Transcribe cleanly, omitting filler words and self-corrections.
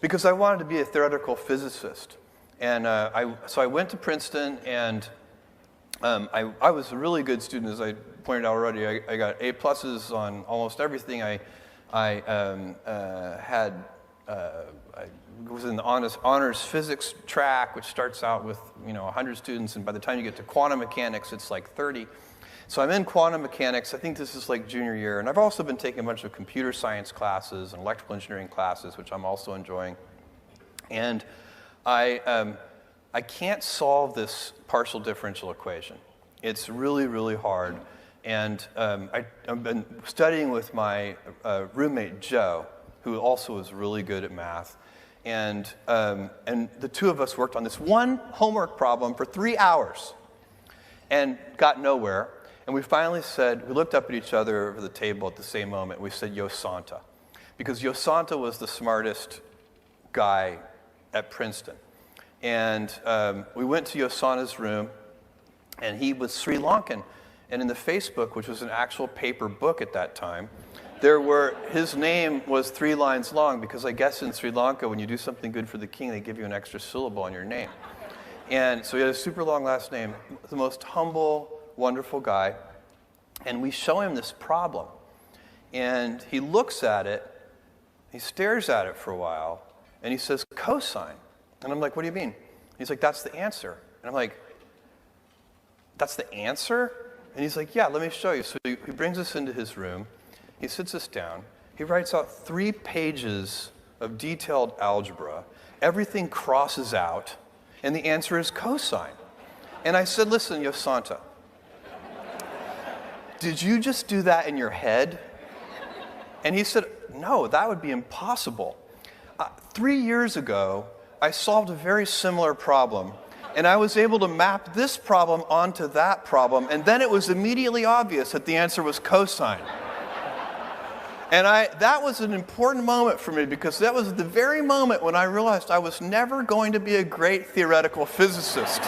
because I wanted to be a theoretical physicist. And so I went to Princeton, and I was a really good student, as I pointed out already. I got A+ on almost everything. I was in the honors physics track, which starts out with 100 students, and by the time you get to quantum mechanics, it's like 30. So I'm in quantum mechanics. I think this is like junior year, and I've also been taking a bunch of computer science classes and electrical engineering classes, which I'm also enjoying. And I can't solve this partial differential equation. It's really, really hard. And I've been studying with my roommate, Joe, who also is really good at math. And the two of us worked on this one homework problem for 3 hours and got nowhere. And we finally said, we looked up at each other over the table at the same moment. We said, Yo Santa. Because Yo Santa was the smartest guy at Princeton. And we went to Yo Santa's room, and he was Sri Lankan. And in the Facebook, which was an actual paper book at that time, his name was 3 lines long, because I guess in Sri Lanka, when you do something good for the king, they give you an extra syllable on your name. And so he had a super long last name, the most humble, wonderful guy. And we show him this problem. And he looks at it, he stares at it for a while, and he says, cosine. And I'm like, what do you mean? He's like, that's the answer. And I'm like, that's the answer? And he's like, yeah, let me show you. So he brings us into his room. He sits us down. He writes out 3 pages of detailed algebra. Everything crosses out, and the answer is cosine. And I said, listen, Yo Santa, did you just do that in your head? And he said, no, that would be impossible. 3 years ago, I solved a very similar problem, and I was able to map this problem onto that problem, and then it was immediately obvious that the answer was cosine. And that was an important moment for me, because that was the very moment when I realized I was never going to be a great theoretical physicist.